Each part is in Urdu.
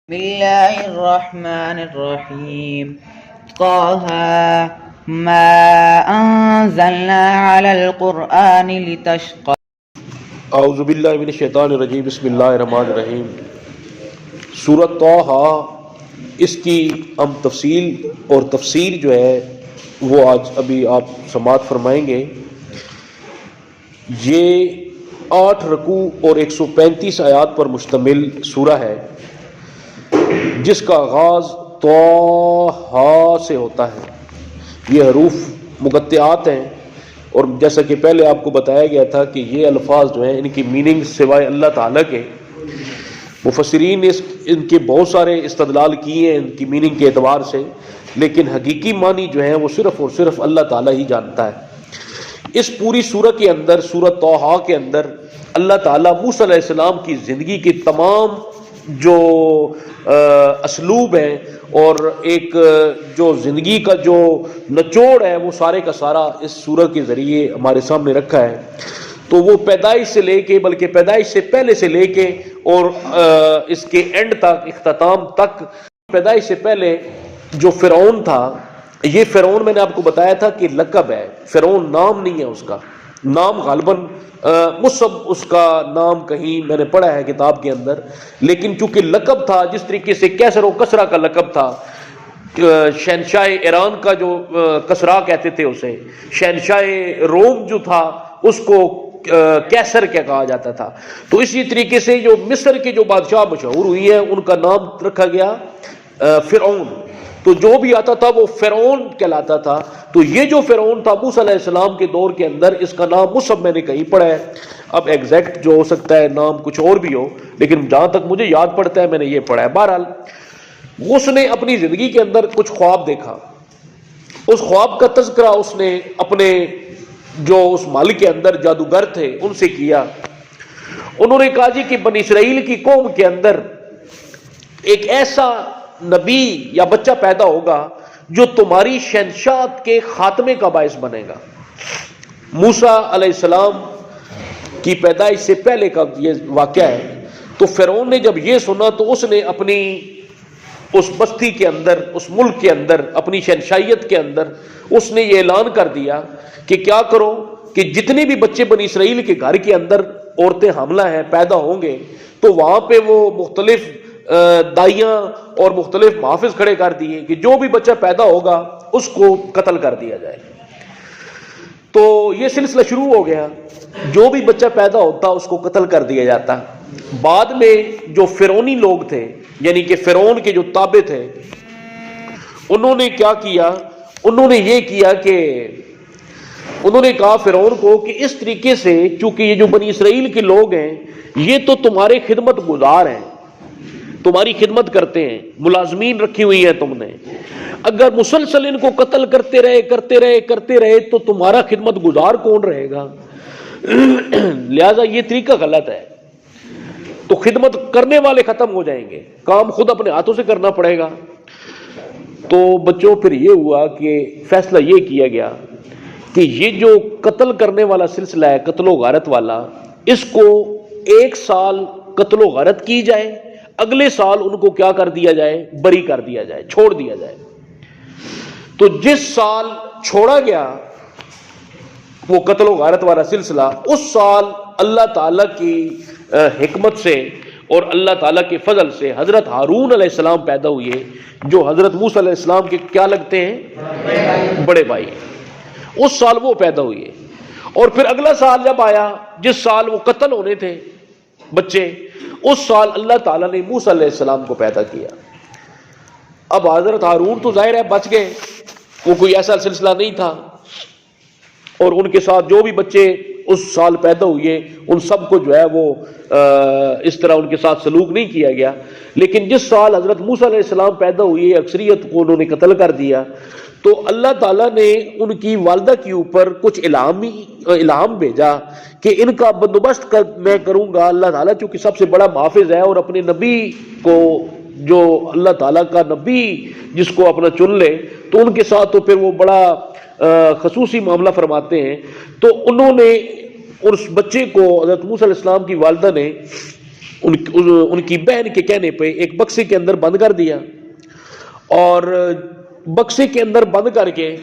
بسم الله الرحمن الرحيم طه ما أنزلنا على القرآن لتشقى اعوذ باللہ من الشیطان الرجیم بسم اللہ الرحمن الرحیم سورۃ طٰہٰ، اس کی ہم تفصیل اور تفسیر جو ہے وہ آج ابھی آپ سماعت فرمائیں گے۔ یہ 8 رکوع اور 135 آیات پر مشتمل سورہ ہے، جس کا آغاز طٰہٰ سے ہوتا ہے۔ یہ حروف مقطعات ہیں، اور جیسا کہ پہلے آپ کو بتایا گیا تھا کہ یہ الفاظ جو ہیں ان کی میننگ سوائے اللہ تعالیٰ کے مفسرین نے ان کے بہت سارے استدلال کیے ہیں ان کی میننگ کے اعتبار سے، لیکن حقیقی معنی جو ہیں وہ صرف اور صرف اللہ تعالیٰ ہی جانتا ہے۔ اس پوری سورہ کے اندر، سورۃ طٰہٰ کے اندر، اللہ تعالیٰ موسیٰ علیہ السلام کی زندگی کے تمام جو اسلوب ہیں اور ایک جو زندگی کا جو نچوڑ ہے وہ سارے کا سارا اس سورہ کے ذریعے ہمارے سامنے رکھا ہے۔ تو وہ پیدائش سے لے کے، بلکہ پیدائش سے پہلے سے لے کے اور اس کے اینڈ تک، اختتام تک، پیدائش سے پہلے جو فرعون تھا، یہ فرعون میں نے آپ کو بتایا تھا کہ لقب ہے، فرعون نام نہیں ہے، اس کا نام غالباً مصب اس کا نام کہیں میں نے پڑھا ہے کتاب کے اندر، لیکن چونکہ لقب تھا، جس طریقے سے کیسر و کسرا کا لقب تھا، شہنشاہ ایران کا جو کسرا کہتے تھے اسے، شہنشاہ روم جو تھا اس کو کیسر کیا کہا جاتا تھا۔ تو اسی طریقے سے جو مصر کے جو بادشاہ مشہور ہوئی ہیں ان کا نام رکھا گیا فرعون، تو جو بھی آتا تھا وہ فرعون کہلاتا تھا۔ تو یہ جو فرعون تھا موسیٰ علیہ السلام کے دور کے اندر، اس کا نام مصب میں نے کہیں پڑھا ہے، اب ایگزیکٹ جو ہو سکتا ہے نام کچھ اور بھی ہو، لیکن جہاں تک مجھے یاد پڑتا ہے میں نے یہ پڑھا ہے۔ بہرحال اس نے اپنی زندگی کے اندر کچھ خواب دیکھا، اس خواب کا تذکرہ اس نے اپنے جو اس مالک کے اندر جادوگر تھے ان سے کیا۔ انہوں نے کہا جی کہ بنی اسرائیل کی قوم کے اندر ایک ایسا نبی یا بچہ پیدا ہوگا جو تمہاری شہنشاہت کے خاتمے کا باعث بنے گا۔ موسیٰ علیہ السلام کی پیدائش سے پہلے کا یہ واقعہ ہے۔ تو فرعون نے جب یہ سنا تو اس نے اپنی اس بستی کے اندر، اس ملک کے اندر، اپنی شہنشاہیت کے اندر اس نے یہ اعلان کر دیا کہ کیا کرو کہ جتنے بھی بچے بنی اسرائیل کے گھر کے اندر عورتیں حاملہ ہیں پیدا ہوں گے تو وہاں پہ وہ مختلف دائیاں اور مختلف محافظ کھڑے کر دیے کہ جو بھی بچہ پیدا ہوگا اس کو قتل کر دیا جائے۔ تو یہ سلسلہ شروع ہو گیا، جو بھی بچہ پیدا ہوتا اس کو قتل کر دیا جاتا۔ بعد میں جو فرعونی لوگ تھے، یعنی کہ فرعون کے جو تابع تھے، انہوں نے کیا کیا، انہوں نے یہ کیا کہ انہوں نے کہا فرعون کو کہ اس طریقے سے چونکہ یہ جو بنی اسرائیل کے لوگ ہیں یہ تو تمہارے خدمت گزار ہیں، تمہاری خدمت کرتے ہیں، ملازمین رکھی ہوئی ہیں تم نے، اگر مسلسل ان کو قتل کرتے رہے تو تمہارا خدمت گزار کون رہے گا؟ لہذا یہ طریقہ غلط ہے، تو خدمت کرنے والے ختم ہو جائیں گے، کام خود اپنے ہاتھوں سے کرنا پڑے گا۔ تو بچوں پھر یہ ہوا کہ فیصلہ یہ کیا گیا کہ یہ جو قتل کرنے والا سلسلہ ہے، قتل و غارت والا، اس کو 1 سال قتل و غارت کی جائے، اگلے سال ان کو کیا کر دیا جائے، بری کر دیا جائے، چھوڑ دیا جائے۔ تو جس سال چھوڑا گیا وہ قتل و غارت والا سلسلہ، اس سال اللہ تعالیٰ کی حکمت سے اور اللہ تعالیٰ کے فضل سے حضرت ہارون علیہ السلام پیدا ہوئے، جو حضرت موسیٰ علیہ السلام کے کیا لگتے ہیں؟ بڑے بھائی۔ اس سال وہ پیدا ہوئے، اور پھر اگلا سال جب آیا جس سال وہ قتل ہونے تھے بچے، اس سال اللہ تعالیٰ نے موسیٰ علیہ السلام کو پیدا کیا۔ اب حضرت ہارون تو ظاہر ہے بچ گئے، وہ کوئی ایسا سلسلہ نہیں تھا، اور ان کے ساتھ جو بھی بچے اس سال پیدا ہوئے ان سب کو جو ہے وہ اس طرح ان کے ساتھ سلوک نہیں کیا گیا۔ لیکن جس سال حضرت موسیٰ علیہ السلام پیدا ہوئے اکثریت کو انہوں نے قتل کر دیا، تو اللہ تعالیٰ نے ان کی والدہ کے اوپر کچھ الہام بھیجا کہ ان کا بندوبست میں کروں گا۔ اللہ تعالیٰ چونکہ سب سے بڑا محافظ ہے، اور اپنے نبی کو، جو اللہ تعالیٰ کا نبی جس کو اپنا چن لے تو ان کے ساتھ تو پھر وہ بڑا خصوصی معاملہ فرماتے ہیں۔ تو انہوں نے اس بچے کو، حضرت موسیٰ علیہ السلام کی والدہ نے ان کی بہن کے کہنے پہ ایک بکسے کے اندر بند کر دیا، اور بکسے کے اندر بند کر کے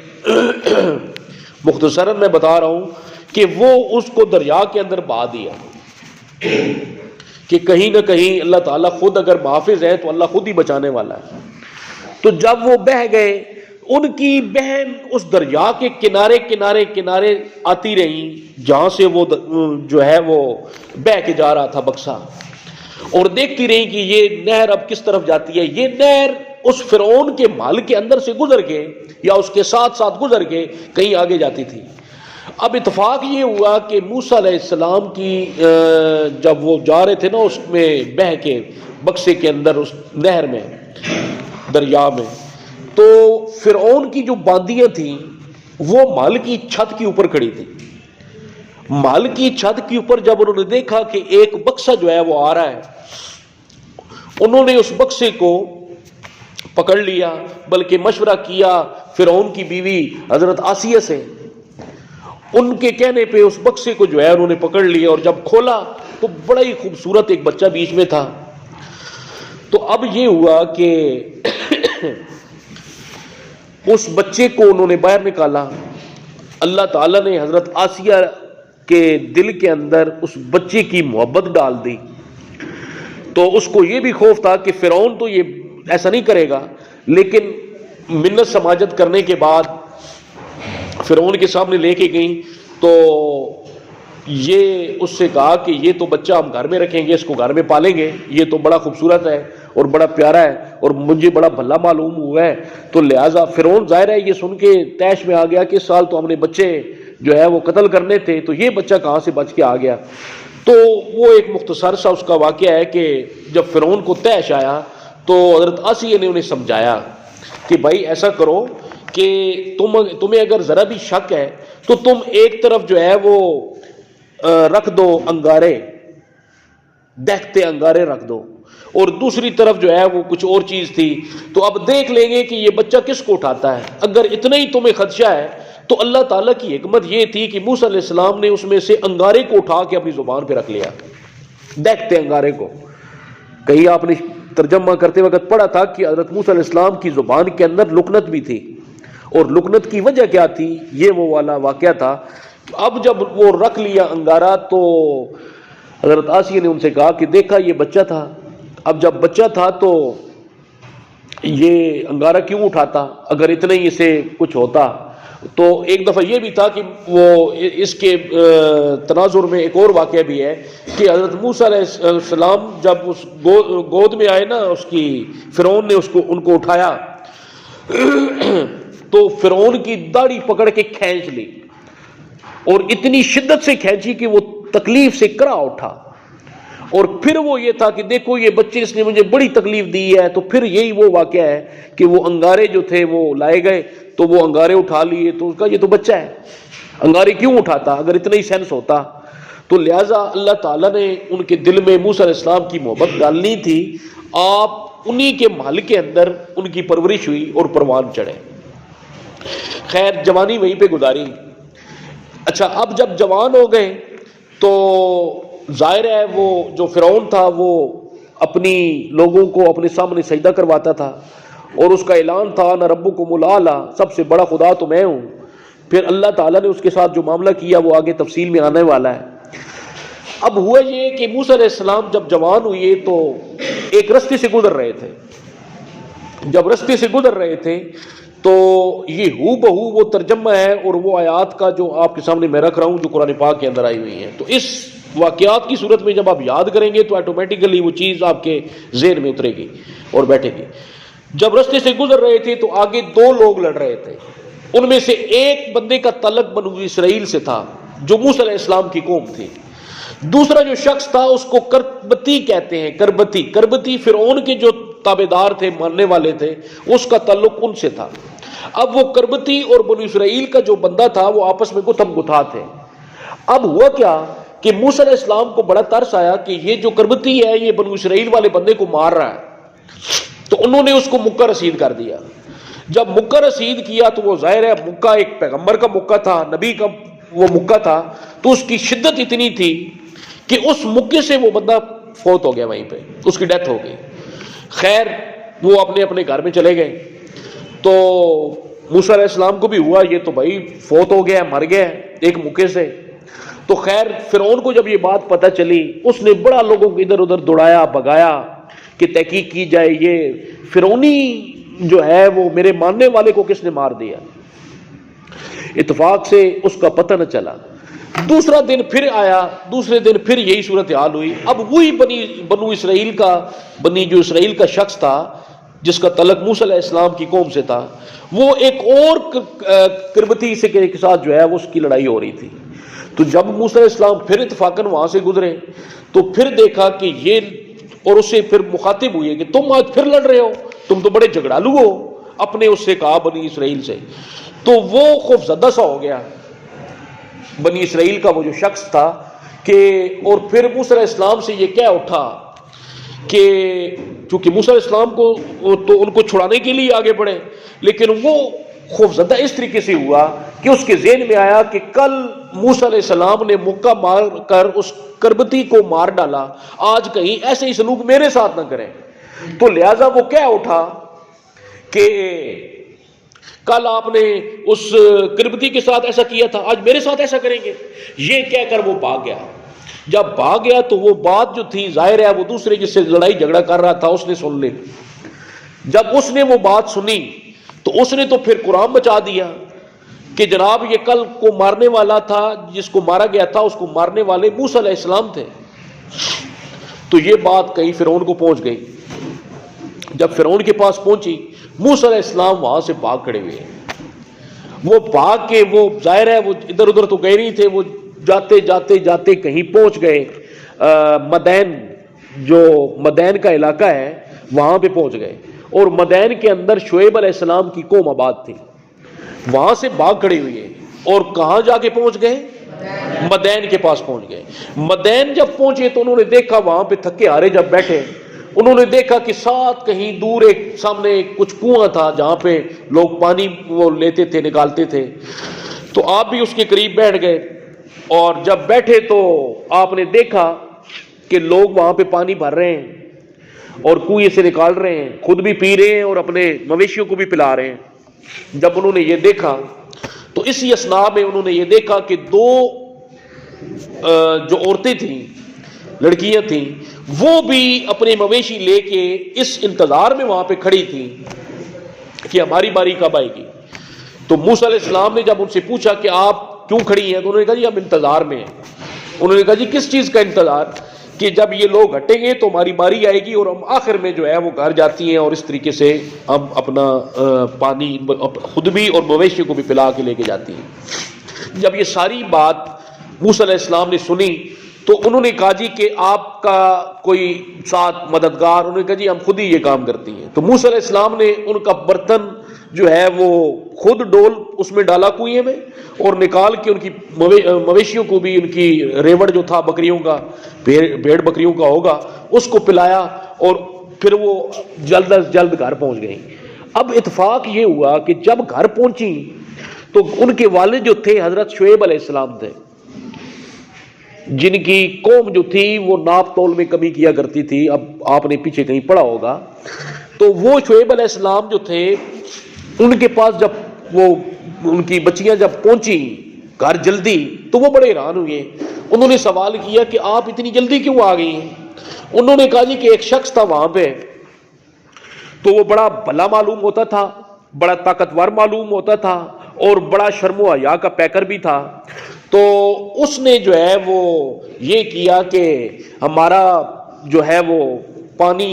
مختصراً میں بتا رہا ہوں کہ وہ اس کو دریا کے اندر بہا دیا کہ کہیں نہ کہیں اللہ تعالیٰ خود اگر محافظ ہے تو اللہ خود ہی بچانے والا ہے۔ تو جب وہ بہہ گئے، ان کی بہن اس دریا کے کنارے کنارے کنارے آتی رہیں جہاں سے وہ جو ہے وہ بہہ کے جا رہا تھا بکسا، اور دیکھتی رہیں کہ یہ نہر اب کس طرف جاتی ہے۔ یہ نہر اس فرعون کے محل کے اندر سے گزر کے یا اس کے ساتھ ساتھ گزر کے کہیں آگے جاتی تھی۔ اب اتفاق یہ ہوا کہ موسیٰ علیہ السلام کی جب وہ جا رہے تھے نا اس میں بہہ کے بکسے کے اندر اس نہر میں دریا میں، تو فرعون کی جو باندیاں تھیں وہ محل کی چھت کے اوپر کھڑی تھی۔ محل کی چھت کے اوپر جب انہوں نے دیکھا کہ ایک بکسا جو ہے وہ آ رہا ہے، انہوں نے اس بکسے کو پکڑ لیا، بلکہ مشورہ کیا فرعون کی بیوی حضرت آسیہ سے، ان کے کہنے پہ اس بکسے کو جو ہے انہوں نے پکڑ لیا، اور جب کھولا تو بڑا ہی خوبصورت ایک بچہ بیچ میں تھا۔ تو اب یہ ہوا کہ اس بچے کو انہوں نے باہر نکالا، اللہ تعالیٰ نے حضرت آسیہ کے دل کے اندر اس بچے کی محبت ڈال دی۔ تو اس کو یہ بھی خوف تھا کہ فرعون تو یہ ایسا نہیں کرے گا، لیکن منت سماجت کرنے کے بعد فرعون کے سامنے لے کے گئیں تو یہ اس سے کہا کہ یہ تو بچہ ہم گھر میں رکھیں گے، اس کو گھر میں پالیں گے، یہ تو بڑا خوبصورت ہے اور بڑا پیارا ہے اور مجھے بڑا بھلا معلوم ہوا ہے۔ تو لہٰذا فرعون ظاہر ہے یہ سن کے طیش میں آ گیا کہ اس سال تو ہم نے بچے جو ہے وہ قتل کرنے تھے، تو یہ بچہ کہاں سے بچ کے آ گیا۔ تو وہ ایک مختصر سا اس کا واقعہ ہے کہ جب فرعون کو طیش آیا تو حضرت آسیہ نے انہیں سمجھایا کہ بھائی ایسا کرو کہ تمہیں اگر ذرا بھی شک ہے تو تم ایک طرف جو ہے وہ رکھ دو انگارے، دہتے انگارے رکھ دو، اور دوسری طرف جو ہے وہ کچھ اور چیز تھی، تو اب دیکھ لیں گے کہ یہ بچہ کس کو اٹھاتا ہے۔ اگر اتنا ہی تمہیں خدشہ ہے تو اللہ تعالیٰ کی حکمت یہ تھی کہ موسیٰ علیہ السلام نے اس میں سے انگارے کو اٹھا کے اپنی زبان پہ رکھ لیا، دیکھتے انگارے کو۔ کہیں آپ نے ترجمہ کرتے وقت پڑھا تھا کہ حضرت موسیٰ علیہ السلام کی زبان کے اندر لکنت بھی تھی، اور لکنت کی وجہ کیا تھی، یہ وہ والا واقعہ تھا۔ اب جب وہ رکھ لیا انگارہ تو حضرت آسیہ نے ان سے کہا کہ دیکھا یہ بچہ تھا، اب جب بچہ تھا تو یہ انگارہ کیوں اٹھاتا، اگر اتنا ہی اسے کچھ ہوتا۔ تو ایک دفعہ یہ بھی تھا کہ وہ اس کے تناظر میں ایک اور واقعہ بھی ہے کہ حضرت موسیٰ علیہ السلام جب اس گود میں آئے نا اس کی، فرعون نے ان کو اٹھایا تو فرعون کی داڑھی پکڑ کے کھینچ لی، اور اتنی شدت سے کھینچی کہ وہ تکلیف سے کرا اٹھا۔ اور پھر وہ یہ تھا کہ دیکھو یہ بچے اس نے مجھے بڑی تکلیف دی ہے، تو پھر یہی وہ واقعہ ہے کہ وہ انگارے جو تھے وہ لائے گئے، تو وہ انگارے اٹھا لیے، تو اس کا یہ تو بچہ ہے، انگارے کیوں اٹھاتا اگر اتنا ہی سینس ہوتا۔ تو لہٰذا اللہ تعالیٰ نے ان کے دل میں موسیٰ علیہ السلام کی محبت ڈالنی تھی، آپ انہی کے محل کے اندر ان کی پرورش ہوئی اور پروان چڑھے۔ خیر جوانی وہیں پہ گزاری۔ اچھا اب جب جوان ہو گئے تو ظاہر ہے وہ جو فرعون تھا وہ اپنی لوگوں کو اپنے سامنے سجدہ کرواتا تھا، اور اس کا اعلان تھا انا ربکم الاعلی، سب سے بڑا خدا تو میں ہوں۔ پھر اللہ تعالیٰ نے اس کے ساتھ جو معاملہ کیا وہ آگے تفصیل میں آنے والا ہے۔ اب ہوا یہ کہ موسیٰ علیہ السلام جب جوان ہوئے تو ایک رستے سے گزر رہے تھے، جب رستے سے گزر رہے تھے تو یہ ہو بہو وہ ترجمہ ہے اور وہ آیات کا جو آپ کے سامنے میں رکھ رہا ہوں جو قرآن پاک کے اندر آئی ہوئی ہیں، تو اس واقعات کی صورت میں جب آپ یاد کریں گے تو آٹومیٹیکلی وہ چیز آپ کے ذہن میں اترے گی اور بیٹھے گی۔ جب رستے سے گزر رہے تھے تو آگے دو لوگ لڑ رہے تھے، ان میں سے ایک بندے کا تعلق بنو اسرائیل سے تھا جو موسیٰ علیہ السلام کی قوم تھی، دوسرا جو شخص تھا اس کو کربتی کہتے ہیں، کربتی فرعون کے جو تابعدار تھے، ماننے والے تھے، اس کا تعلق ان سے تھا۔ اب وہ کربتی اور بنو اسرائیل کا جو بندہ تھا وہ آپس میں گتھم گتھا تھے۔ اب ہوا کیا کہ موسیٰ علیہ السلام کو بڑا ترس آیا کہ یہ جو کربتی ہے یہ بنو اسرائیل والے بندے کو مار رہا ہے، تو انہوں نے اس کو مکہ رسید کر دیا۔ جب مکہ رسید کیا تو وہ ظاہر ہے مکہ ایک پیغمبر کا مکہ تھا، نبی کا وہ مکہ تھا، تو اس کی شدت اتنی تھی کہ اس مکے سے وہ بندہ فوت ہو گیا وہیں پہ، اس کی ڈیتھ ہو گئی۔ خیر وہ اپنے اپنے گھر میں چلے گئے، تو موسیٰ علیہ السلام کو بھی ہوا یہ تو بھائی فوت ہو گیا، مر گیا ایک موقع سے۔ تو خیر فرعون کو جب یہ بات پتہ چلی، اس نے بڑا لوگوں کو ادھر ادھر دوڑایا بھگایا کہ تحقیق کی جائے، یہ فرعونی جو ہے وہ میرے ماننے والے کو کس نے مار دیا۔ اتفاق سے اس کا پتہ نہ چلا۔ دوسرا دن پھر آیا، دوسرے دن پھر یہی صورتحال ہوئی۔ اب وہی بنو اسرائیل کا جو اسرائیل کا شخص تھا جس کا تعلق موسیٰ علیہ السلام کی قوم سے تھا، وہ ایک اور کربتی سے کے ساتھ جو ہے وہ اس کی لڑائی ہو رہی تھی۔ تو جب موسیٰ علیہ السلام پھر اتفاقاً وہاں سے گزرے تو پھر دیکھا کہ یہ، اور اس سے پھر مخاطب ہوئے کہ تم آج پھر لڑ رہے ہو، تم تو بڑے جھگڑالو ہو، اپنے اس سے کہا بنی اسرائیل سے۔ تو وہ خوفزدہ سا ہو گیا بنی اسرائیل کا وہ جو شخص تھا کہ، اور پھر موسیٰ علیہ السلام سے یہ کہہ اٹھا کہ چونکہ موسیٰ علیہ السلام کو تو ان کو چھڑانے کے لیے آگے بڑھے، لیکن وہ خوفزدہ اس طریقے سے ہوا کہ اس کے ذہن میں آیا کہ کل موسیٰ علیہ السلام نے مکہ مار کر اس کربتی کو مار ڈالا، آج کہیں ایسے ہی سلوک میرے ساتھ نہ کریں۔ تو لہذا وہ کہہ اٹھا کہ کل آپ نے اس کربتی کے ساتھ ایسا کیا تھا، آج میرے ساتھ ایسا کریں گے۔ یہ کہہ کر وہ بھاگ گیا۔ جب بھاگ گیا تو وہ بات جو تھی ظاہر ہے وہ دوسرے جس سے لڑائی جھگڑا کر رہا تھا اس نے سن لی۔ جب اس نے وہ بات سنی تو اس نے تو پھر قرآن مچا دیا کہ جناب یہ کل کو مارنے والا تھا، جس کو مارا گیا تھا اس کو مارنے والے موسیٰ علیہ السلام تھے۔ تو یہ بات کہیں فرعون کو پہنچ گئی۔ جب فرعون کے پاس پہنچی، موسیٰ علیہ السلام وہاں سے بھاگ کھڑے ہوئے۔ وہ بھاگ کے، وہ ظاہر ہے وہ ادھر ادھر تو گئے نہیں تھے، وہ جاتے جاتے جاتے کہیں پہنچ گئے مدین، جو مدین کا علاقہ ہے وہاں پہ پہنچ گئے، اور مدین کے اندر شعیب علیہ السلام کی قوم آباد تھی۔ وہاں سے بھاگ کھڑے ہوئے اور کہاں جا کے پہنچ گئے؟ مدین کے پاس پہنچ گئے۔ مدین جب پہنچے تو انہوں نے دیکھا وہاں پہ تھکے ہارے جب بیٹھے، انہوں نے دیکھا کہ ساتھ کہیں دور ایک سامنے کچھ کنواں تھا جہاں پہ لوگ پانی وہ لیتے تھے، نکالتے تھے۔ تو آپ بھی اس کے قریب بیٹھ گئے، اور جب بیٹھے تو آپ نے دیکھا کہ لوگ وہاں پہ پانی بھر رہے ہیں اور کنویں سے نکال رہے ہیں، خود بھی پی رہے ہیں اور اپنے مویشیوں کو بھی پلا رہے ہیں۔ جب انہوں نے یہ دیکھا تو اسی اثناء میں انہوں نے یہ دیکھا کہ دو جو عورتیں تھیں، لڑکیاں تھیں، وہ بھی اپنے مویشی لے کے اس انتظار میں وہاں پہ کھڑی تھیں کہ ہماری باری کب آئے گی۔ تو موسیٰ علیہ السلام نے جب ان سے پوچھا کہ آپ کیوں کھڑی ہیں، تو انہوں نے کہا جی ہم انتظار میں ہیں۔ انہوں نے کہا جی کس چیز کا انتظار؟ کہ جب یہ لوگ ہٹیں گے تو ہماری باری آئے گی اور ہم آخر میں جو ہے وہ گھر جاتی ہیں، اور اس طریقے سے ہم اپنا پانی خود بھی اور مویشی کو بھی پلا کے لے کے جاتی ہیں۔ جب یہ ساری بات موسیٰ علیہ السلام نے سنی تو انہوں نے کہا جی کہ آپ کا کوئی ساتھ مددگار؟ انہوں نے کہا جی ہم خود ہی یہ کام کرتی ہیں۔ تو موسیٰ علیہ السلام نے ان کا برتن جو ہے وہ خود ڈول اس میں ڈالا کنویں میں، اور نکال کے ان کی مویشیوں کو بھی، ان کی ریوڑ جو تھا بکریوں کا، بھیڑ بکریوں کا ہوگا، اس کو پلایا، اور پھر وہ جلد از جلد گھر پہنچ گئیں۔ اب اتفاق یہ ہوا کہ جب گھر پہنچی تو ان کے والد جو تھے حضرت شعیب علیہ السلام تھے، جن کی قوم جو تھی وہ ناپ تول میں کمی کیا کرتی تھی۔ اب آپ نے پیچھے کہیں پڑھا ہوگا، تو وہ شعیب علیہ السلام جو تھے ان کے پاس جب وہ ان کی بچیاں جب پہنچی گھر جلدی تو وہ بڑے حیران ہوئے۔ انہوں نے سوال کیا کہ آپ اتنی جلدی کیوں آ گئی ہیں؟ انہوں نے کہا جی کہ ایک شخص تھا وہاں پہ، تو وہ بڑا بھلا معلوم ہوتا تھا، بڑا طاقتور معلوم ہوتا تھا، اور بڑا شرم و حیا کا پیکر بھی تھا۔ تو اس نے جو ہے وہ یہ کیا کہ ہمارا جو ہے وہ پانی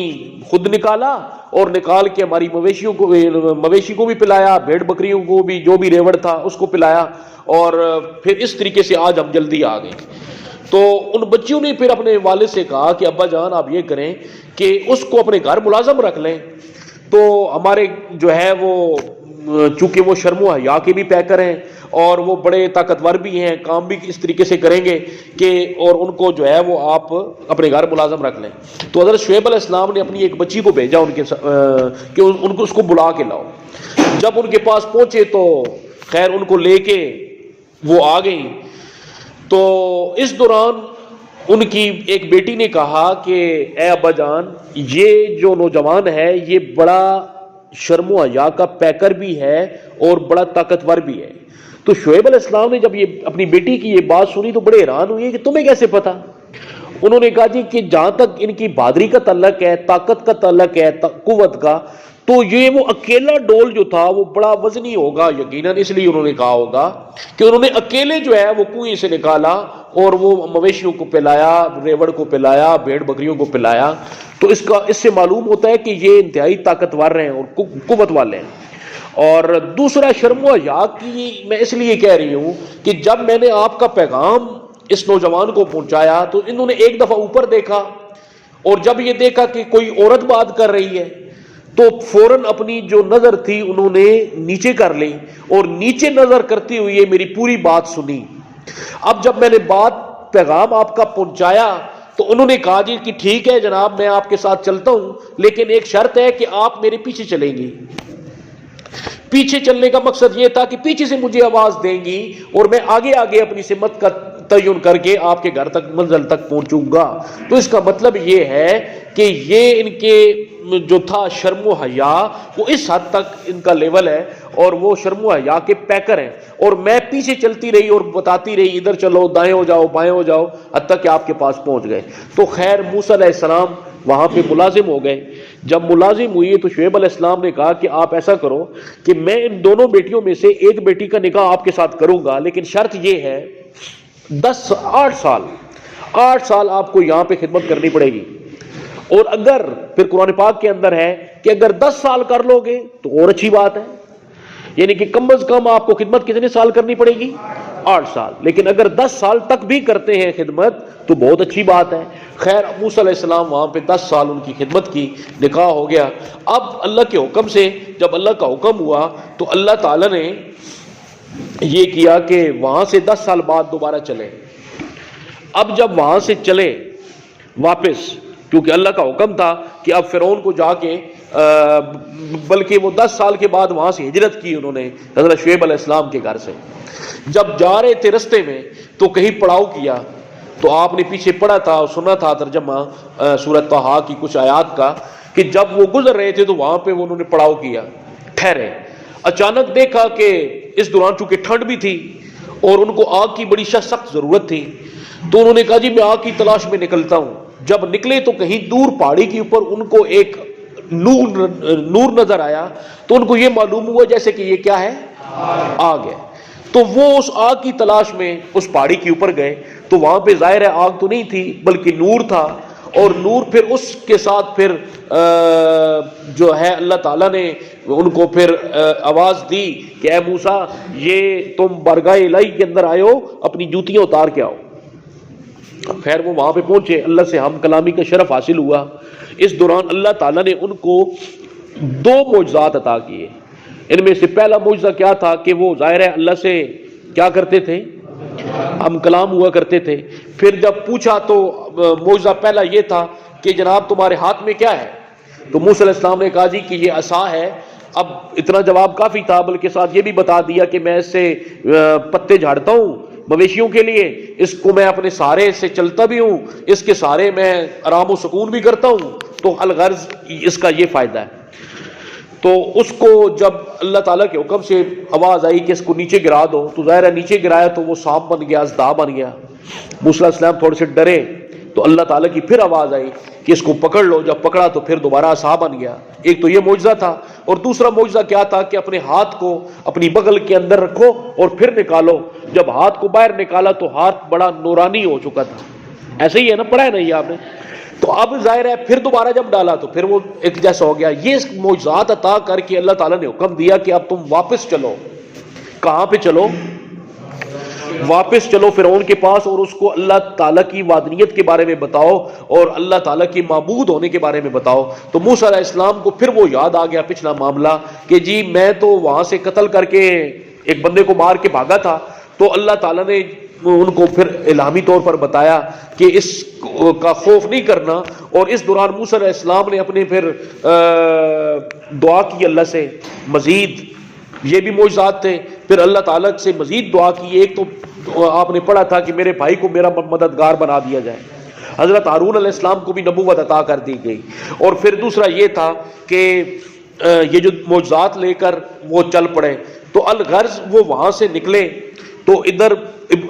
خود نکالا، اور نکال کے ہماری مویشی کو بھی پلایا، بھیڑ بکریوں کو بھی، جو بھی ریوڑ تھا اس کو پلایا، اور پھر اس طریقے سے آج ہم جلدی آ گئے۔ تو ان بچیوں نے پھر اپنے والد سے کہا کہ ابا جان آپ یہ کریں کہ اس کو اپنے گھر ملازم رکھ لیں، تو ہمارے جو ہے وہ چونکہ وہ شرم و حیا کے بھی پیکر ہیں اور وہ بڑے طاقتور بھی ہیں، کام بھی اس طریقے سے کریں گے کہ، اور ان کو جو ہے وہ آپ اپنے گھر ملازم رکھ لیں۔ تو حضرت شعیب علیہ السلام نے اپنی ایک بچی کو بھیجا ان کے کہ ان کو اس کو بلا کے لاؤ۔ جب ان کے پاس پہنچے تو خیر ان کو لے کے وہ آ گئی۔ تو اس دوران ان کی ایک بیٹی نے کہا کہ اے ابا جان، یہ جو نوجوان ہے یہ بڑا شرم و حیا کا پیکر بھی ہے اور بڑا طاقتور بھی ہے۔ تو شعیب علیہ السلام نے جب یہ اپنی بیٹی کی یہ بات سنی تو بڑے حیران ہوئے کہ تمہیں کیسے پتا؟ انہوں نے کہا جی کہ جہاں تک ان کی بہادری کا تعلق ہے، طاقت کا تعلق ہے، قوت کا، تو یہ وہ اکیلا ڈول جو تھا وہ بڑا وزنی ہوگا یقیناً، اس لیے انہوں نے کہا ہوگا کہ انہوں نے اکیلے جو ہے وہ کنویں سے نکالا اور وہ مویشیوں کو پلایا، ریوڑ کو پلایا، بھیڑ بکریوں کو پلایا۔ تو اس سے معلوم ہوتا ہے کہ یہ انتہائی طاقتور ہیں اور قوت والے ہیں۔ اور دوسرا شرم و حیا کی میں اس لیے کہہ رہی ہوں کہ جب میں نے آپ کا پیغام اس نوجوان کو پہنچایا تو انہوں نے ایک دفعہ اوپر دیکھا، اور جب یہ دیکھا کہ کوئی عورت بات کر رہی ہے تو فوراً اپنی جو نظر تھی انہوں نے نیچے کر لی، اور نیچے نظر کرتے ہوئے میری پوری بات سنی۔ اب جب میں نے پیغام آپ کا پہنچایا تو انہوں نے کہا جی کہ ٹھیک ہے جناب، میں آپ کے ساتھ چلتا ہوں، لیکن ایک شرط ہے کہ آپ میرے پیچھے چلیں گی۔ پیچھے چلنے کا مقصد یہ تھا کہ پیچھے سے مجھے آواز دیں گی اور میں آگے آگے اپنی سمت کا تعین کر کے آپ کے گھر تک، منزل تک پہنچوں گا۔ تو اس کا مطلب یہ ہے کہ یہ ان کے جو تھا شرم و حیا وہ اس حد تک ان کا لیول ہے، اور وہ شرم و حیا کے پیکر ہیں، اور میں پیچھے چلتی رہی اور بتاتی رہی ادھر چلو، دائیں ہو جاؤ، بائیں ہو جاؤ، حتیٰ کہ آپ کے پاس پہنچ گئے۔ تو خیر موسیٰ علیہ السلام وہاں پہ ملازم ہو گئے۔ جب ملازم ہوئی تو شعیب علیہ السلام نے کہا کہ آپ ایسا کرو کہ میں ان دونوں بیٹیوں میں سے ایک بیٹی کا نکاح آپ کے ساتھ کروں گا، لیکن شرط یہ ہے 8 سال آپ کو یہاں پہ خدمت کرنی پڑے گی، اور اگر پھر قرآن پاک کے اندر ہے کہ اگر 10 سال کر لو گے تو اور اچھی بات ہے، یعنی کہ کم از کم آپ کو خدمت کتنے سال کرنی پڑے گی؟ 8 سال، لیکن اگر 10 سال تک بھی کرتے ہیں خدمت تو بہت اچھی بات ہے۔ خیر موسیٰ علیہ السلام وہاں پہ 10 سال ان کی خدمت کی، نکاح ہو گیا۔ اب اللہ کے حکم سے جب اللہ کا حکم ہوا تو اللہ تعالیٰ نے یہ کیا کہ وہاں سے 10 سال بعد دوبارہ چلے۔ اب جب وہاں سے چلے واپس، کیونکہ اللہ کا حکم تھا کہ اب فرعون کو جا کے بلکہ وہ 10 سال کے بعد وہاں سے ہجرت کی انہوں نے حضرت شعیب علیہ السلام کے گھر سے۔ جب جا رہے تھے رستے میں تو کہیں پڑاؤ کیا، تو آپ نے پیچھے پڑھا تھا اور سنا تھا ترجمہ سورۃ طٰہٰ کی کچھ آیات کا، کہ جب وہ گزر رہے تھے تو وہاں پہ انہوں نے پڑاؤ کیا، ٹھہرے۔ اچانک دیکھا کہ اس دوران چونکہ ٹھنڈ بھی تھی اور ان کو آگ کی بڑی سخت ضرورت تھی، تو انہوں نے کہا جی میں آگ کی تلاش میں نکلتا ہوں۔ جب نکلے تو کہیں دور پہاڑی کے اوپر ان کو ایک نور نظر آیا، تو ان کو یہ معلوم ہوا جیسے کہ یہ کیا ہے؟ آگ ہے۔ تو وہ اس آگ کی تلاش میں اس پہاڑی کے اوپر گئے، تو وہاں پہ ظاہر ہے آگ تو نہیں تھی بلکہ نور تھا، اور نور پھر اس کے ساتھ پھر جو ہے اللہ تعالیٰ نے ان کو پھر آواز دی کہ اے موسیٰ یہ تم بارگاہ الہی کے اندر آئے ہو، اپنی جوتیاں اتار کے آؤ۔ خیر وہ وہاں پہ پہنچے، اللہ سے ہم کلامی کا شرف حاصل ہوا۔ اس دوران اللہ تعالیٰ نے ان کو 2 معجزات عطا کیے۔ ان میں سے پہلا معجزہ کیا تھا کہ وہ ظاہر ہے اللہ سے کیا کرتے تھے؟ ہم کلام ہوا کرتے تھے۔ پھر جب پوچھا تو معجزہ پہلا یہ تھا کہ جناب تمہارے ہاتھ میں کیا ہے؟ تو موسیٰ علیہ السلام نے کہا جی کہ یہ عصا ہے۔ اب اتنا جواب کافی تھا، بلکہ ساتھ یہ بھی بتا دیا کہ میں اس سے پتے جھاڑتا ہوں مویشیوں کے لیے، اس کو میں اپنے سہارے سے چلتا بھی ہوں، اس کے سہارے میں آرام و سکون بھی کرتا ہوں، تو الغرض اس کا یہ فائدہ ہے۔ تو اس کو جب اللہ تعالیٰ کے حکم سے آواز آئی کہ اس کو نیچے گرا دو، تو ظاہر ہے نیچے گرایا تو وہ سانپ بن گیا، اژدہا بن گیا۔ موسیٰ علیہ السلام تھوڑے سے ڈرے تو اللہ تعالیٰ کی پھر آواز آئی کہ اس کو پکڑ لو۔ جب پکڑا تو پھر دوبارہ عصا بن گیا۔ ایک تو یہ معجزہ تھا، اور دوسرا معجزہ کیا تھا کہ اپنے ہاتھ کو اپنی بغل کے اندر رکھو اور پھر نکالو۔ جب ہاتھ کو باہر نکالا تو ہاتھ بڑا نورانی ہو چکا تھا، ایسے ہی ہے نا، پڑھا ہے نا یہ آپ نے؟ تو اب ظاہر ہے پھر دوبارہ جب ڈالا تو پھر وہ ایک جیسا ہو گیا۔ یہ معجزات عطا کر کے اللہ تعالیٰ نے حکم دیا کہ اب تم واپس چلو۔ کہاں پہ چلو؟ واپس چلو فرعون کے پاس، اور اس کو اللہ تعالیٰ کی وحدانیت کے بارے میں بتاؤ اور اللہ تعالیٰ کے معبود ہونے کے بارے میں بتاؤ۔ تو موسیٰ علیہ السلام کو پھر وہ یاد آ گیا پچھلا معاملہ کہ جی میں تو وہاں سے قتل کر کے ایک بندے کو مار کے بھاگا تھا، تو اللہ تعالیٰ نے ان کو پھر الہامی طور پر بتایا کہ اس کا خوف نہیں کرنا۔ اور اس دوران موسیٰ علیہ السلام نے اپنے پھر دعا کی اللہ سے مزید، یہ بھی معجزات تھے۔ پھر اللہ تعالیٰ سے مزید دعا کی۔ ایک تو آپ نے پڑھا تھا کہ میرے بھائی کو میرا مددگار بنا دیا جائے، حضرت ہارون علیہ السلام کو بھی نبوت عطا کر دی گئی. اور پھر دوسرا یہ تھا کہ یہ جو معجزات لے کر وہ چل پڑے تو الغرض وہ وہاں سے نکلے تو ادھر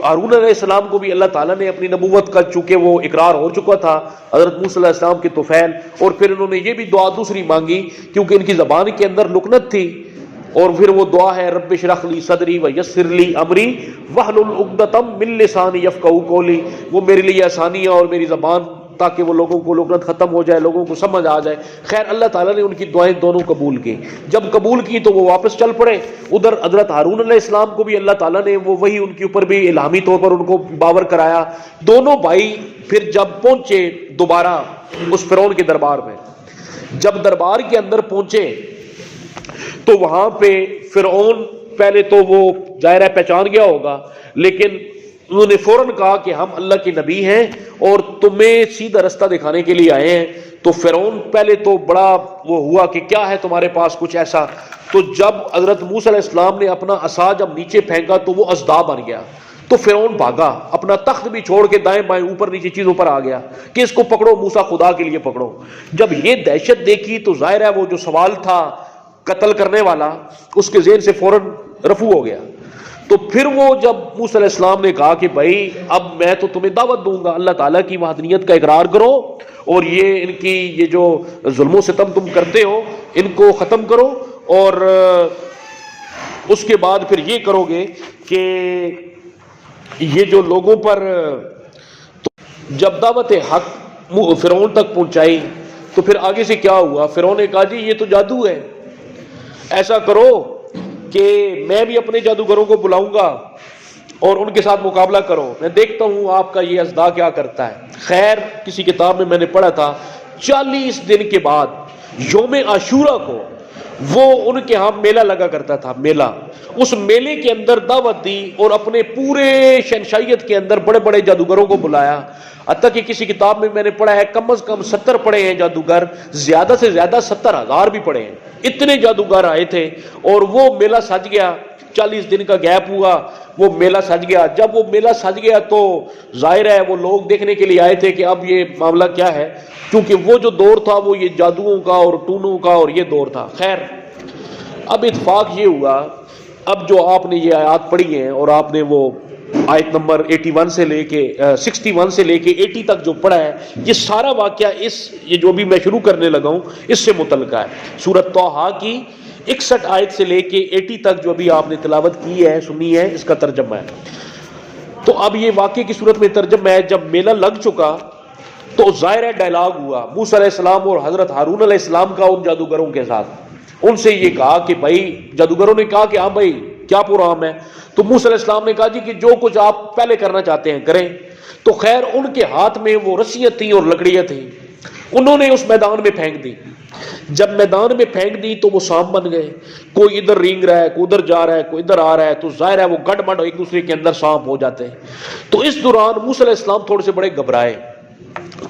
ہارون علیہ السلام کو بھی اللہ تعالیٰ نے اپنی نبوت کا چونکہ وہ اقرار ہو چکا تھا حضرت موسیٰ علیہ السلام کے طفیل, اور پھر انہوں نے یہ بھی دعا دوسری مانگی کیونکہ ان کی زبان کے اندر لکنت تھی, اور پھر وہ دعا ہے رب اشرح لی صدری ویسر لی امری واحلل عقدۃ من لسانی یفقہوا قولی, وہ میرے لیے آسانیاں اور میری زبان تاکہ وہ لوگوں کو لکنت ختم ہو جائے, لوگوں کو سمجھ آ جائے. خیر اللہ تعالیٰ نے ان کی دعائیں دونوں قبول کی. جب قبول کی تو وہ واپس چل پڑے. ادھر حضرت ہارون علیہ السلام کو بھی اللہ تعالیٰ نے وہ وہی ان کے اوپر بھی الہامی طور پر ان کو باور کرایا. دونوں بھائی پھر جب پہنچے دوبارہ اس فرعون کے دربار میں, جب دربار کے اندر پہنچے تو وہاں پہ فرعون پہلے تو وہ ظاہر ہے پہچان گیا ہوگا, لیکن انہوں نے فوراً کہا کہ ہم اللہ کے نبی ہیں اور تمہیں سیدھا رستہ دکھانے کے لیے آئے ہیں. تو فرعون پہلے تو بڑا وہ ہوا کہ کیا ہے تمہارے پاس کچھ ایسا. تو جب حضرت موسیٰ علیہ السلام نے اپنا عصا جب نیچے پھینکا تو وہ اژدھا بن گیا. تو فرعون بھاگا, اپنا تخت بھی چھوڑ کے دائیں بائیں اوپر نیچے چیزوں پر آ گیا کہ اس کو پکڑو موسیٰ, خدا کے لیے پکڑو. جب یہ دہشت دیکھی تو ظاہر ہے وہ جو سوال تھا قتل کرنے والا اس کے ذہن سے فوراً رفع ہو گیا. تو پھر وہ جب موسیٰ علیہ السلام نے کہا کہ بھائی اب میں تو تمہیں دعوت دوں گا, اللہ تعالیٰ کی وحدانیت کا اقرار کرو اور یہ ان کی یہ جو ظلم و ستم تم کرتے ہو ان کو ختم کرو, اور اس کے بعد پھر یہ کرو گے کہ یہ جو لوگوں پر جب دعوت حق فرعون تک پہنچائی تو پھر آگے سے کیا ہوا. فرعون نے کہا جی یہ تو جادو ہے, ایسا کرو کہ میں بھی اپنے جادوگروں کو بلاؤں گا اور ان کے ساتھ مقابلہ کرو, میں دیکھتا ہوں آپ کا یہ اژدھا کیا کرتا ہے. خیر کسی کتاب میں نے پڑھا تھا 40 دن کے بعد یوم عاشورہ کو وہ ان کے ہاں میلہ لگا کرتا تھا, میلہ. اس میلے کے اندر دعوت دی اور اپنے پورے شہنشاہیت کے اندر بڑے بڑے جادوگروں کو بلایا. حتیٰ کہ کسی کتاب میں نے پڑھا ہے کم از کم 70 پڑے ہیں جادوگر, زیادہ سے زیادہ 70,000 بھی پڑے ہیں. اتنے جادوگر آئے تھے اور وہ میلہ سج گیا. 40 دن کا گیپ ہوا, وہ میلہ سج گیا. جب وہ میلہ سج گیا تو ظاہر ہے وہ لوگ دیکھنے کے لیے آئے تھے کہ اب یہ معاملہ کیا ہے, کیونکہ وہ جو دور تھا وہ یہ جادوؤں کا اور ٹونوں کا اور یہ دور تھا. خیر اب اتفاق یہ ہوا, اب جو آپ نے یہ آیات پڑھی ہیں اور آپ نے وہ آیت نمبر 61 سے لے کے 61 سے لے کے 80 تک جو پڑھا ہے, یہ سارا واقعہ یہ جو بھی میں شروع کرنے لگا ہوں اس سے متعلقہ ہے. سورۃ طٰہٰ کی 61 آیت سے لے کے 80 تک جو بھی آپ نے تلاوت کی ہے سنی ہے اس کا ترجمہ ہے. تو اب یہ واقعے کی صورت میں ترجمہ ہے. جب میلہ لگ چکا تو ظاہر ہے ڈائلاگ ہوا موسیٰ علیہ السلام اور حضرت ہارون علیہ السلام کا ان جادوگروں کے ساتھ. ان سے یہ کہا کہ بھائی, جادوگروں نے کہا کہ ہاں بھائی کیا پروگرام ہے. تو موسیٰ علیہ السلام نے کہا جی کہ جو کچھ آپ پہلے کرنا چاہتے ہیں کریں. تو خیر ان کے ہاتھ میں وہ رسیاں تھیں اور لکڑیاں تھیں, انہوں نے اس میدان میں پھینک دی. جب میدان میں پھینک دی تو وہ سانپ بن گئے, کوئی ادھر رینگ رہا ہے, کوئی ادھر جا رہا ہے, کوئی ادھر آ رہا ہے. تو ظاہر ہے وہ گڑ مڑ ایک دوسرے کے اندر سانپ ہو جاتے ہیں. تو اس دوران موسیٰ علیہ السلام تھوڑے سے بڑے گھبرائے.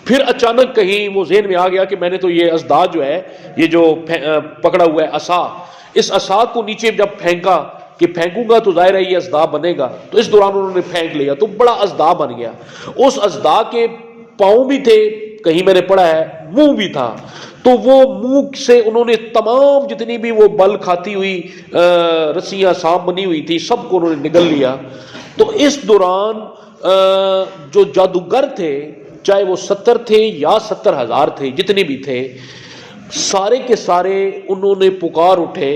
پھر اچانک کہیں وہ ذہن میں آ گیا کہ میں نے تو یہ اژدھا جو ہے یہ جو پکڑا ہوا ہے عصا, اس عصا کو نیچے جب پھینکا کہ پھینکوں گا تو ظاہر ہے یہ اژدھا بنے گا. تو اس دوران انہوں نے پھینک لیا تو بڑا اژدھا بن گیا. اس اژدھا کے پاؤں بھی تھے, کہیں میں نے پڑھا ہے منہ بھی تھا. تو وہ منہ سے انہوں نے تمام جتنی بھی وہ بل کھاتی ہوئی رسیاں سانپ بنی ہوئی تھی سب کو انہوں نے نگل لیا. تو اس دوران جو جادوگر تھے چاہے وہ 70 تھے یا 70,000 تھے, جتنے بھی تھے سارے کے سارے انہوں نے پکار اٹھے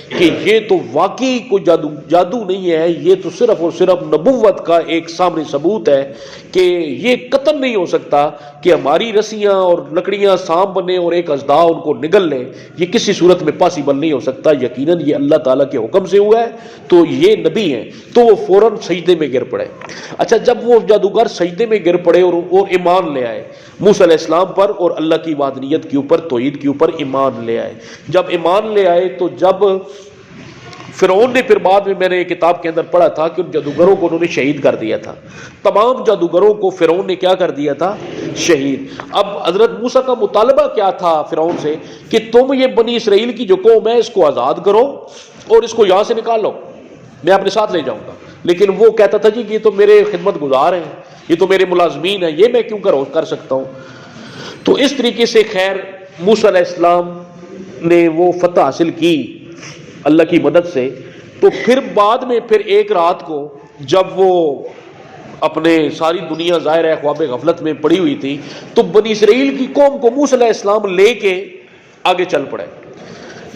کہ یہ تو واقعی کوئی جادو نہیں ہے, یہ تو صرف اور صرف نبوت کا ایک سامنے ثبوت ہے کہ یہ قتل نہیں ہو سکتا کہ ہماری رسیاں اور لکڑیاں سانپ بنے اور ایک اژدھا ان کو نگل لے. یہ کسی صورت میں پاسبل نہیں ہو سکتا, یقیناً یہ اللہ تعالیٰ کے حکم سے ہوا ہے, تو یہ نبی ہیں. تو وہ فوراً سجدے میں گر پڑے. اچھا جب وہ جادوگر سجدے میں گر پڑے اور ایمان لے آئے موسیٰ علیہ السلام پر اور اللہ کی وحدانیت کے اوپر, توحید کے اوپر ایمان لے آئے. جب ایمان لے آئے تو جب فرعون نے پھر بعد میں نے کتاب کے اندر پڑھا تھا کہ ان جادوگروں کو انہوں نے شہید کر دیا تھا. تمام جادوگروں کو فرعون نے کیا کر دیا تھا, شہید. اب حضرت موسیٰ کا مطالبہ کیا تھا فرعون سے کہ تم یہ بنی اسرائیل کی جو قوم ہے اس کو آزاد کرو اور اس کو یہاں سے نکال لو, میں اپنے ساتھ لے جاؤں گا. لیکن وہ کہتا تھا جی کہ یہ تو میرے خدمت گزار ہیں, یہ تو میرے ملازمین ہیں، یہ میں کیوں کر سکتا ہوں؟ تو اس طریقے سے خیر موسیٰ علیہ السلام نے وہ فتح حاصل کی اللہ کی مدد سے. تو پھر بعد میں پھر ایک رات کو جب وہ اپنے ساری دنیا ظاہر ہے خواب غفلت میں پڑی ہوئی تھی، تو بنی اسرائیل کی قوم کو موسیٰ علیہ السلام لے کے آگے چل پڑے،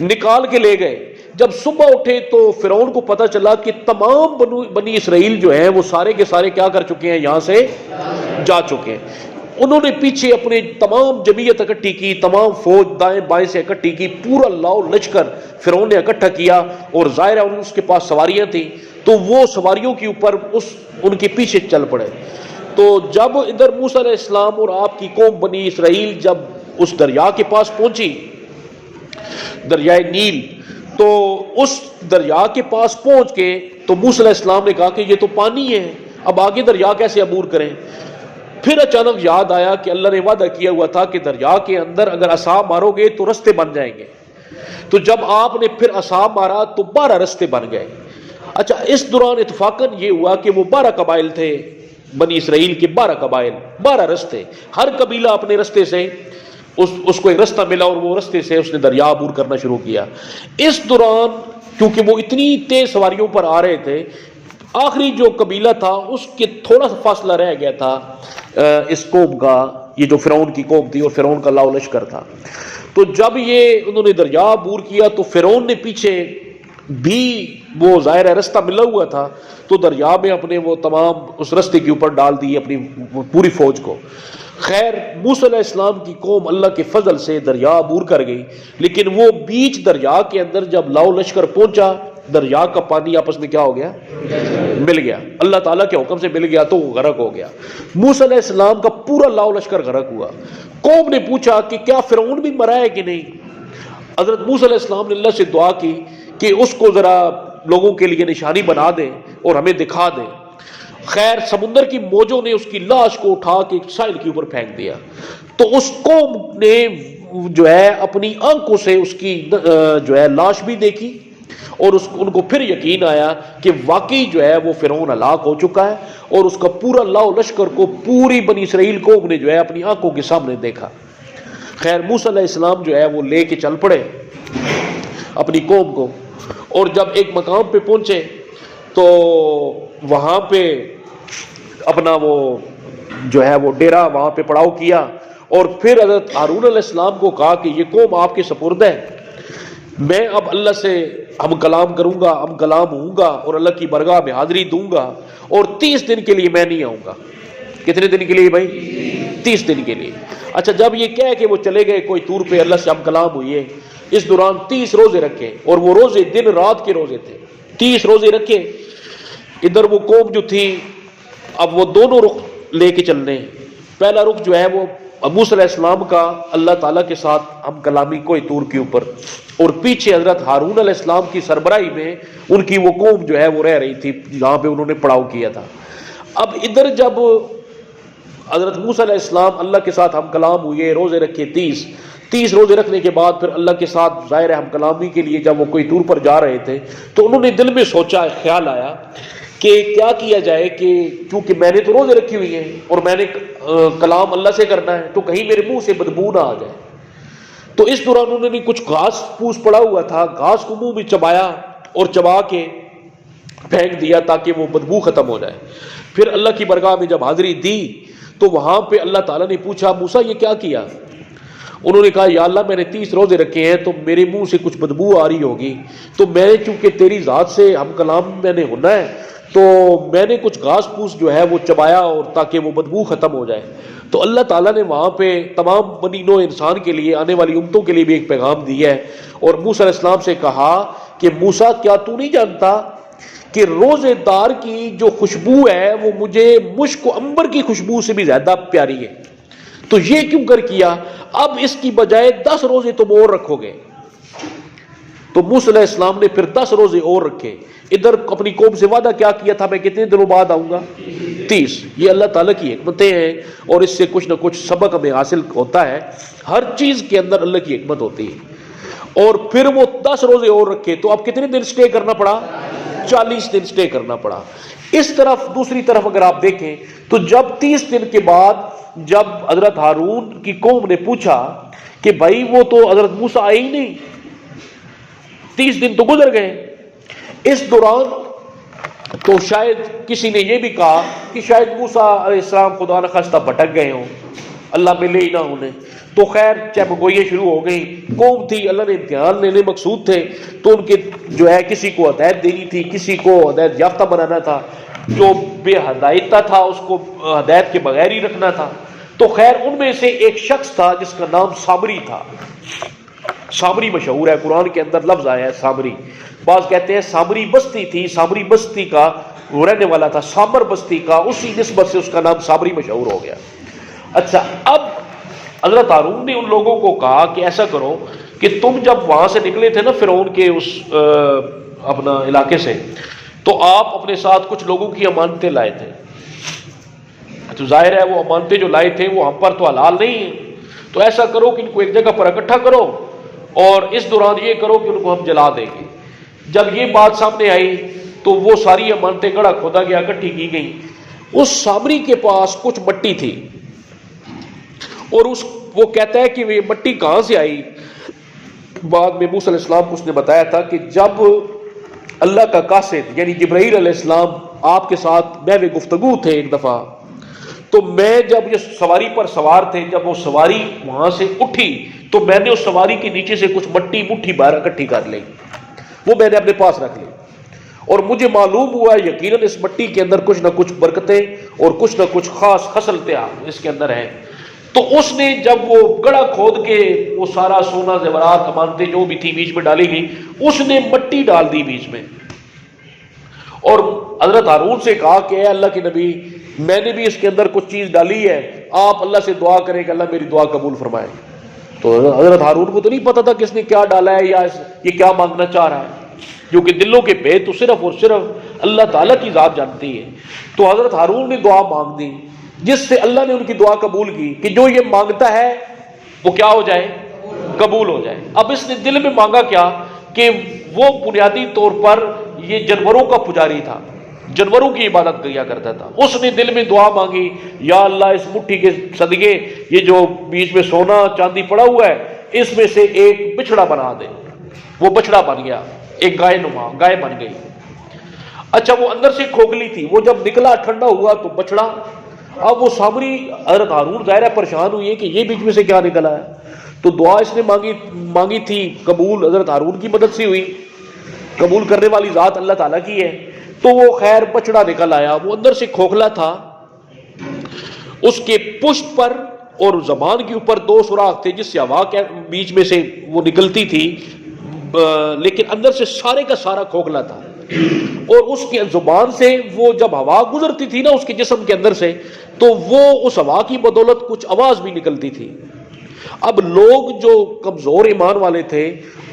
نکال کے لے گئے. جب صبح اٹھے تو فرعون کو پتا چلا کہ تمام بنی اسرائیل جو ہیں وہ سارے کے سارے کیا کر چکے ہیں، یہاں سے جا چکے ہیں. انہوں نے پیچھے اپنے تمام جمعیت اکٹھی کی، تمام فوج دائیں بائیں سے اکٹھی کی، پورا لاؤ لشکر فرعون نے اکٹھا کیا. اور ظاہر ہے اس کے پاس سواریاں تھیں، تو وہ سواریوں کے اوپر ان کے پیچھے چل پڑے. تو جب ادھر موسیٰ علیہ السلام اور آپ کی قوم بنی اسرائیل جب اس دریا کے پاس پہنچی، دریائے نیل، تو اس دریا کے پاس پہنچ کے تو موسیٰ علیہ السلام نے کہا کہ یہ تو پانی ہے، اب آگے دریا کیسے عبور کریں؟ پھر اچانک یاد آیا کہ اللہ نے وعدہ کیا ہوا تھا کہ دریا کے اندر اگر عصا مارو گے تو رستے بن جائیں گے. تو جب آپ نے پھر عصا مارا تو 12 رستے بن گئے. اچھا، اس دوران اتفاقاً یہ ہوا کہ وہ 12 قبائل تھے، بنی اسرائیل کے 12 قبائل، 12 رستے، ہر قبیلہ اپنے رستے سے اس کو ایک رستہ ملا اور وہ رستے سے اس نے دریا عبور کرنا شروع کیا. اس دوران کیونکہ وہ اتنی تیز سواریوں پر آ رہے تھے، آخری جو قبیلہ تھا اس کے تھوڑا سا فاصلہ رہ گیا تھا اس قوم کا، یہ جو فرعون کی قوم تھی اور فرعون کا لاؤ لشکر تھا. تو جب یہ انہوں نے دریا عبور کیا تو فرعون نے پیچھے بھی وہ ظاہر رستہ ملا ہوا تھا، تو دریا میں اپنے وہ تمام اس رستے کے اوپر ڈال دی اپنی پوری فوج کو. خیر موسیٰ علیہ السلام کی قوم اللہ کے فضل سے دریا عبور کر گئی، لیکن وہ بیچ دریا کے اندر جب لاؤ لشکر پہنچا، دریا کا پانی آپس میں کیا ہو گیا؟ مل گیا، اللہ تعالیٰ کے حکم سے مل گیا، تو وہ غرق ہو گیا. موسیٰ علیہ السلام کا پورا لاؤ لشکر غرق ہوا. قوم نے پوچھا کہ کیا فرعون بھی مرا ہے کہ نہیں؟ حضرت موسیٰ علیہ السلام نے اللہ سے دعا کی کہ اس کو ذرا لوگوں کے لیے نشانی بنا دیں اور ہمیں دکھا دیں. خیر سمندر کی موجوں نے اس کی لاش کو اٹھا کے ساحل کے اوپر پھینک دیا. تو اس قوم نے جو ہے اپنی آنکھوں سے اس کی جو ہے لاش بھی دیکھی، اور ان کو پھر یقین آیا کہ واقعی جو ہے وہ فرعون ہلاک ہو چکا ہے، اور اس کا پورا لاؤ لشکر کو پوری بنی اسرائیل قوم نے جو ہے اپنی آنکھوں کے سامنے دیکھا. خیر موسیٰ علیہ السلام جو ہے وہ لے کے چل پڑے اپنی قوم کو، اور جب ایک مقام پہ پہنچے تو وہاں پہ اپنا وہ جو ہے وہ ڈیرا وہاں پہ پڑاؤ کیا، اور پھر حضرت ہارون علیہ السلام کو کہا کہ یہ قوم آپ کے سپرد ہے، میں اب اللہ سے ہم کلام کروں گا، ہم کلام ہوں گا اور اللہ کی برگاہ میں حاضری دوں گا، اور 30 دن کے لیے میں نہیں آؤں گا. کتنے دن کے لیے بھائی؟ 30 دن کے لیے. اچھا، جب یہ کہہ کہ وہ چلے گئے کوئی طور پہ، اللہ سے ہم کلام ہوئے، اس دوران 30 روزے رکھے، اور وہ روزے دن رات کے روزے تھے. 30 روزے رکھے. ادھر وہ قوم جو تھی اب وہ دونوں رخ لے کے چل رہے ہیں. پہلا رخ جو ہے وہ موسیٰ علیہ السلام کا اللہ تعالیٰ کے ساتھ ہم کلامی کوئی طور کے اوپر، اور پیچھے حضرت ہارون علیہ السلام کی سربراہی میں ان کی وہ قوم جو ہے وہ رہ رہی تھی جہاں پہ انہوں نے پڑاؤ کیا تھا. اب ادھر جب حضرت موسیٰ علیہ السلام اللہ کے ساتھ ہم کلام ہوئے، روزے رکھے 30 روزے رکھنے کے بعد پھر اللہ کے ساتھ ظاہر ہم کلامی کے لیے جب وہ کوئی طور پر جا رہے تھے، تو انہوں نے دل میں سوچا، خیال آیا کہ کیا کیا جائے، کہ کیونکہ میں نے تو روزے رکھی ہوئی ہیں اور میں نے کلام اللہ سے کرنا ہے، تو کہیں میرے منہ سے بدبو نہ آ جائے. تو اس دوران انہوں نے کچھ گھاس پھوس پڑا ہوا تھا، گھاس کو منہ میں چبایا اور چبا کے پھینک دیا تاکہ وہ بدبو ختم ہو جائے. پھر اللہ کی برگاہ میں جب حاضری دی تو وہاں پہ اللہ تعالیٰ نے پوچھا، موسیٰ یہ کیا کیا؟ انہوں نے کہا یا اللہ میں نے 30 روزے رکھے ہیں تو میرے منہ سے کچھ بدبو آ رہی ہوگی، تو میں چونکہ تیری ذات سے ہم کلام میں نے ہونا ہے تو میں نے کچھ گھاس پھوس جو ہے وہ چبایا اور تاکہ وہ بدبو ختم ہو جائے. تو اللہ تعالیٰ نے وہاں پہ تمام بنی نوع انسان کے لیے، آنے والی امتوں کے لیے بھی ایک پیغام دیا ہے، اور موسیٰ علیہ السلام سے کہا کہ موسیٰ کیا تو نہیں جانتا کہ روزے دار کی جو خوشبو ہے وہ مجھے مشک و عنبر کی خوشبو سے بھی زیادہ پیاری ہے، تو یہ کیوں کر کیا؟ اب اس کی بجائے 10 روزے تم اور رکھو گے. تو موسیٰ علیہ السلام نے پھر 10 روزے اور رکھے. ادھر اپنی قوم سے وعدہ کیا کیا تھا، میں کتنے دنوں بعد آؤں گا؟ 30. یہ اللہ تعالیٰ کی حکمتیں ہیں، اور اس سے کچھ نہ کچھ سبق ہمیں حاصل ہوتا ہے. ہر چیز کے اندر اللہ کی حکمت ہوتی ہے. اور پھر وہ 10 روزے اور رکھے، تو اب کتنے دن سٹے کرنا پڑا؟ 40 دن سٹے کرنا پڑا. اس طرف دوسری طرف اگر آپ دیکھیں تو جب 30 دن کے بعد جب حضرت ہارون کی قوم نے پوچھا کہ بھائی وہ تو حضرت موسیٰ آئے ہی نہیں، 30 دن تو گزر گئے، اس دوران تو شاید کسی نے یہ بھی کہا کہ شاید موسیٰ علیہ السلام خدا نخواستہ بھٹک گئے ہوں، اللہ ملے ہی نہ انہیں۔ تو خیر چہبگوئیاں شروع ہو گئی، قوم تھی، اللہ نے امتحان لینے مقصود تھے، تو ان کے جو ہے کسی کو ہدایت دینی تھی، کسی کو ہدایت یافتہ بنانا تھا، جو بے ہدایتہ تھا اس کو ہدایت کے بغیر ہی رکھنا تھا۔ تو خیر ان میں سے ایک شخص تھا جس کا نام سامری تھا۔ سامری مشہور ہے، قرآن کے اندر لفظ آیا ہے سامری، بعض کہتے ہیں سامری بستی تھی، سامری بستی کا وہ رہنے والا تھا، سامر بستی کا، اسی نسبت سے اس کا نام سامری مشہور ہو گیا۔ اچھا، اب حضرت ہارون نے ان لوگوں کو کہا کہ ایسا کرو کہ تم جب وہاں سے نکلے تھے نا فرعون کے اس اپنا علاقے سے، تو آپ اپنے ساتھ کچھ لوگوں کی امانتیں لائے تھے، تو ظاہر ہے وہ امانتیں جو لائے تھے وہ ہم پر تو حلال نہیں ہیں، تو ایسا کرو کہ ان کو ایک جگہ پر اکٹھا کرو اور اس دوران یہ کرو کہ ان کو ہم جلا دیں گے۔ جب یہ بات سامنے آئی تو وہ ساری امانتیں گڑھا کھودا گیا، اکٹھی کی گئی۔ اس سامری کے پاس کچھ مٹی تھی اور وہ کہتا ہے کہ یہ مٹی کہاں سے آئی؟ بعد میں موسیٰ علیہ السلام کو اس نے بتایا تھا کہ جب اللہ کا قاصد یعنی جبرائیل علیہ السلام آپ کے ساتھ محو گفتگو تھے ایک دفعہ، تو میں جب یہ سواری پر سوار تھے، جب وہ سواری وہاں سے اٹھی تو میں نے اس سواری کے نیچے سے کچھ مٹی مٹھی بھر اکٹھی کر لی، وہ میں نے اپنے پاس رکھ لی، اور مجھے معلوم ہوا یقیناً اس مٹی کے اندر کچھ نہ کچھ برکتیں اور کچھ نہ کچھ خاص خصلتیں اس کے اندر ہیں۔ تو اس نے جب وہ گڑھا کھود کے وہ سارا سونا زیورات امانتیں جو بھی تھی بیچ میں ڈالی گئی، اس نے مٹی ڈال دی بیچ میں، اور حضرت ہارون سے کہا کہ اے اللہ کے نبی، میں نے بھی اس کے اندر کچھ چیز ڈالی ہے، آپ اللہ سے دعا کریں کہ اللہ میری دعا قبول فرمائے۔ تو حضرت ہارون کو تو نہیں پتا تھا کہ اس نے کیا ڈالا ہے یا یہ کیا مانگنا چاہ رہا ہے، کیونکہ دلوں کے بھید تو صرف اور صرف اللہ تعالیٰ کی ذات جانتی ہے۔ تو حضرت ہارون نے دعا مانگ دی، جس سے اللہ نے ان کی دعا قبول کی کہ جو یہ مانگتا ہے وہ کیا ہو جائے، قبول ہو جائے۔ اب اس نے دل میں مانگا کیا کہ وہ بنیادی طور پر یہ جانوروں کا پجاری تھا، جانوروں کی عبادت کیا کرتا تھا۔ اس نے دل میں دعا مانگی، یا اللہ اس مٹھی کے صدقے یہ جو بیچ میں سونا چاندی پڑا ہوا ہے اس میں سے ایک بچڑا بنا دے۔ وہ بچڑا بن گیا، ایک گائے نما گائے بن گئی۔ اچھا، وہ اندر سے کھوکھلی تھی، وہ جب نکلا ٹھنڈا ہوا تو بچڑا۔ اب وہ سامری حضرت ہارون ظاہر پریشان ہوئی ہے کہ یہ بیچ میں سے کیا نکلا ہے، تو دعا اس نے مانگی تھی قبول حضرت ہارون کی مدد سے ہوئی، قبول کرنے والی ذات اللہ تعالیٰ کی ہے۔ تو وہ خیر بچڑا نکل آیا، وہ اندر سے کھوکھلا تھا، اس کے پشت پر اور زبان کے اوپر 2 سوراخ تھے جس سے ہوا کے بیچ میں سے وہ نکلتی تھی، لیکن اندر سے سارے کا سارا کھوکھلا تھا، اور اس کی زبان سے وہ جب ہوا گزرتی تھی نا اس کے جسم کے اندر سے تو وہ اس ہوا کی بدولت کچھ آواز بھی نکلتی تھی۔ اب لوگ جو کمزور ایمان والے تھے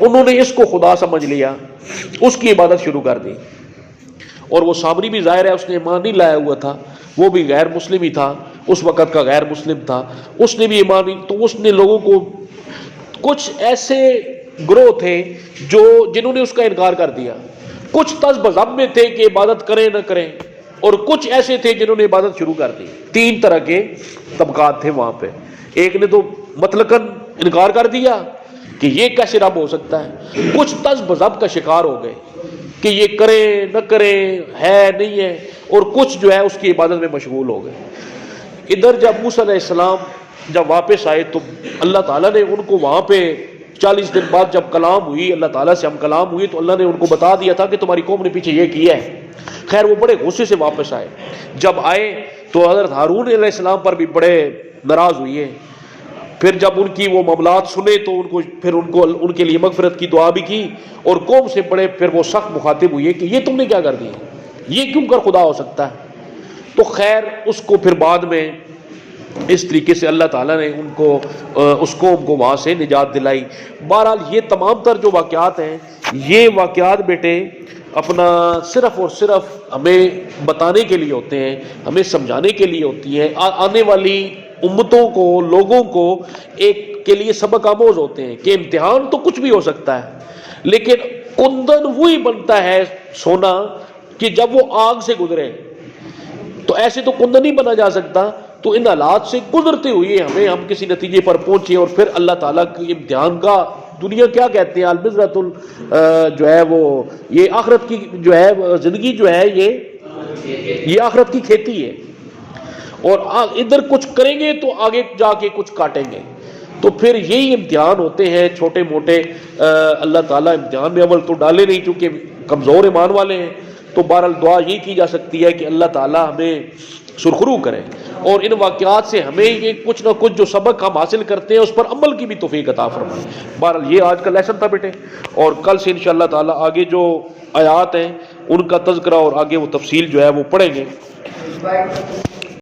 انہوں نے اس کو خدا سمجھ لیا، اس کی عبادت شروع کر دی، اور وہ سامری بھی ظاہر ہے اس نے ایمان نہیں لایا ہوا تھا، وہ بھی غیر مسلم ہی تھا، اس وقت کا غیر مسلم تھا، اس نے بھی ایمان نہیں، تو اس نے لوگوں کو کچھ ایسے گروہ تھے جنہوں نے اس کا انکار کر دیا، کچھ تذب ذب میں تھے کہ عبادت کریں نہ کریں، اور کچھ ایسے تھے جنہوں نے عبادت شروع کر دی۔ 3 طرح کے طبقات تھے وہاں پہ۔ ایک نے تو مطلقاً انکار کر دیا کہ یہ کیسے رب ہو سکتا ہے، کچھ تذب ذب کا شکار ہو گئے کہ یہ کریں نہ کریں، ہے نہیں ہے، اور کچھ جو ہے اس کی عبادت میں مشغول ہو گئے۔ ادھر جب موسیٰ علیہ السلام جب واپس آئے تو اللہ تعالیٰ نے ان کو وہاں پہ 40 دن بعد جب کلام ہوئی، اللہ تعالیٰ سے ہم کلام ہوئی تو اللہ نے ان کو بتا دیا تھا کہ تمہاری قوم نے پیچھے یہ کیا ہے۔ خیر وہ بڑے غصے سے واپس آئے، جب آئے تو حضرت ہارون علیہ السلام پر بھی بڑے ناراض ہوئے۔ پھر جب ان کی وہ معاملات سنے تو ان کے لیے مغفرت کی دعا بھی کی، اور قوم سے بڑے پھر وہ سخت مخاطب ہوئے کہ یہ تم نے کیا کر دیا، یہ کیوں کر خدا ہو سکتا ہے۔ تو خیر اس کو پھر بعد میں اس طریقے سے اللہ تعالیٰ نے ان کو اس قوم کو وہاں سے نجات دلائی۔ بہرحال یہ تمام تر جو واقعات ہیں یہ واقعات بیٹے اپنا صرف اور صرف ہمیں بتانے کے لیے ہوتے ہیں، ہمیں سمجھانے کے لیے ہوتی ہیں، آنے والی امتوں کو لوگوں کو ایک کے لیے سبق آموز ہوتے ہیں کہ امتحان تو کچھ بھی ہو سکتا ہے، لیکن کندن وہی بنتا ہے سونا کہ جب وہ آگ سے گزرے تو ایسے تو کندہ نہیں بنا جا سکتا، تو ان حالات سے گزرتے ہوئے ہم کسی نتیجے پر پہنچے، اور پھر اللہ تعالیٰ کی امتحان کا دنیا کیا کہتے ہیں، البذرۃ جو ہے وہ یہ آخرت کی جو ہے زندگی جو ہے یہ آخرت کی کھیتی ہے، اور ادھر کچھ کریں گے تو آگے جا کے کچھ کاٹیں گے، تو پھر یہی امتحان ہوتے ہیں چھوٹے موٹے۔ اللہ تعالیٰ امتحان میں عمل تو ڈالے نہیں چونکہ کمزور ایمان والے ہیں، تو بہرحال دعا یہ کی جا سکتی ہے کہ اللہ تعالیٰ ہمیں سرخرو کرے، اور ان واقعات سے ہمیں یہ کچھ نہ کچھ جو سبق ہم حاصل کرتے ہیں اس پر عمل کی بھی توفیق عطا فرمائے۔ بہرحال یہ آج کا لیسن تھا بیٹے، اور کل سے انشاءاللہ تعالیٰ آگے جو آیات ہیں ان کا تذکرہ اور آگے وہ تفصیل جو ہے وہ پڑھیں گے۔